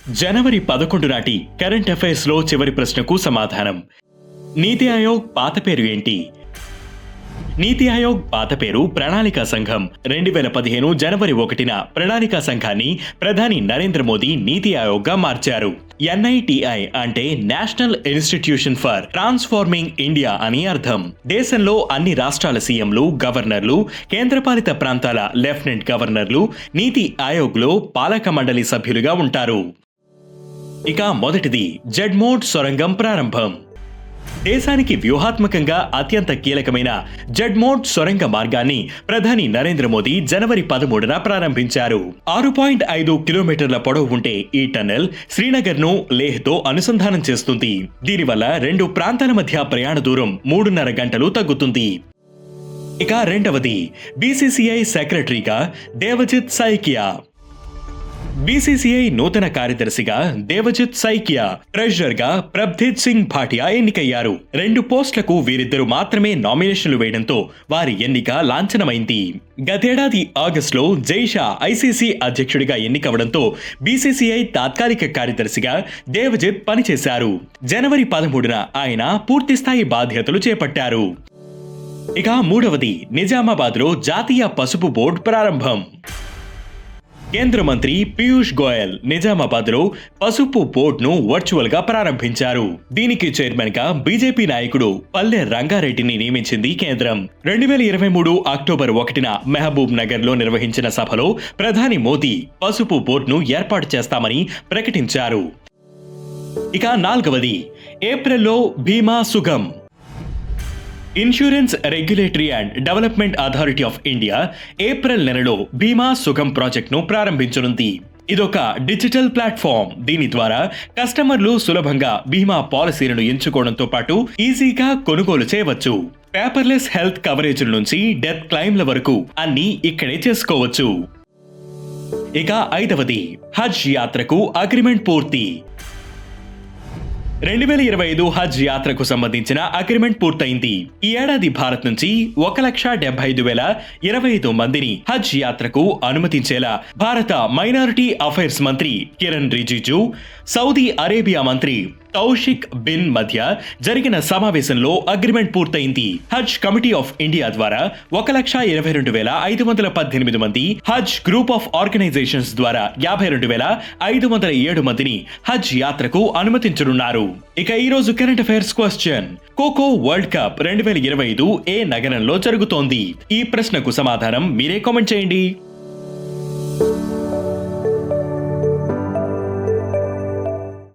జనవరి 11 నాటి current affairs లో చివరి ప్రశ్నకు సమాధానం. నీతి ఆయోగ్ పాత పేరు ఏంటి? నీతి ఆయోగ్ పాత పేరు ప్రణాళికా సంఘం. 2015 జనవరి 1న ప్రణాళికా సంఘాన్ని ప్రధాని నరేంద్ర మోదీ నీతి ఆయోగ్ గా మార్చారు. NITI అంటే national institution for transforming India అని అర్థం. దేశంలో అన్ని రాష్ట్రాల సీఎంలు, గవర్నర్లు, కేంద్రపాలిత ప్రాంతాల లెఫ్టినెంట్ గవర్నర్లు నీతి ఆయోగ్ లో పాలక మండలి సభ్యులుగా ఉంటారు. ఇక మొదటిది జడ్మోట్ సొరంగం ప్రారంభం. దేశానికి వ్యూహాత్మకంగా అత్యంత కీలకమైన జడ్మోట్ సొరంగ మార్గాన్ని ప్రధాని నరేంద్ర మోదీ జనవరి 13న ప్రారంభించారు. 6.5 కిలోమీటర్ల పొడవు ఉంటే ఈ టన్నెల్ శ్రీనగర్ ను లేహ్ తో అనుసంధానం చేస్తుంది. దీనివల్ల రెండు ప్రాంతాల మధ్య ప్రయాణ దూరం 3.5 గంటలు తగ్గుతుంది. ఇక రెండవది BCCI సెక్రటరీగా దేవజిత్ సైకియా. BCCI నూతన కార్యదర్శిగా దేవజిత్ సైకియా, ట్రెజరర్ గా ప్రభ్దీత్ సింగ్ భాటియా ఎన్నికయ్యారు. 2 పోస్టులకు వీరిద్దరు మాత్రమే నామినేషన్లు వేయడంతో వారి ఎన్నిక లాంఛనమైంది. గతేడాది ఆగస్టులో జైషా ICC అధ్యక్షుడిగా ఎన్నికవడంతో BCCI తాత్కాలిక కార్యదర్శిగా దేవజిత్ పనిచేశారు. జనవరి 13న ఆయన పూర్తిస్థాయి బాధ్యతలు చేపట్టారు. ఇక మూడవది నిజామాబాద్ లో జాతీయ పసుపు బోర్డు ప్రారంభం. కేంద్ర మంత్రి పీయూష్ గోయల్ నిజామాబాద్ లో పసుపు బోర్డును వర్చువల్ గా ప్రారంభించారు. దీనికి చైర్మన్ గా బీజేపీ నాయకుడు పల్లె రంగారెడ్డిని నియమించింది కేంద్రం. 2023 అక్టోబర్ 1న మహబూబ్ నగర్ లో నిర్వహించిన సభలో ప్రధాని మోదీ పసుపు బోర్డును ఏర్పాటు చేస్తామని ప్రకటించారు. ఇక నాలుగవది ఏప్రిల్లో Bima Sugam. Insurance Regulatory and Development Authority of India April నెలలో బీమా సుగం ప్రాజెక్టును ప్రారంభించనుంది. ఇదొక డిజిటల్ ప్లాట్ఫామ్. దీని ద్వారా కస్టమర్లు సులభంగా బీమా పాలసీలను ఎంచుకోవడంతో పాటు ఈజీగా కొనుగోలు చేయవచ్చు. పేపర్లెస్ హెల్త్ కవరేజ్ నుంచి డెత్ క్లెయిమ్ల వరకు అన్ని ఇక్కడే చేసుకోవచ్చు. ఇక ఐదవది హజ్ యాత్రకు అగ్రిమెంట్ పూర్తి. 2025 హజ్ యాత్రకు సంబంధించిన అగ్రిమెంట్ పూర్తయింది. ఈ ఏడాది భారత్ నుంచి 1,75,025 మందిని హజ్ యాత్రకు అనుమతించేలా భారత మైనారిటీ అఫైర్స్ మంత్రి కిరణ్ రిజిజు, సౌదీ అరేబియా మంత్రి తౌషిక్ బిన్ మధ్య జరిగిన సమావేశంలో అగ్రిమెంట్ పూర్తయింది. హజ్ కమిటీ ఆఫ్ ఇండియా ద్వారా 1,22,518 మంది, హజ్ గ్రూప్ ఆఫ్ ఆర్గనైజేషన్స్ ద్వారా 52,507 మందిని హజ్ యాత్రకు అనుమతించనున్నారు. ఇక ఈ రోజు current affairs question: kho kho world cup 2025 ఏ నగరంలో జరుగుతోంది? ఈ ప్రశ్నకు సమాధానం మీరే కామెంట్ చేయండి.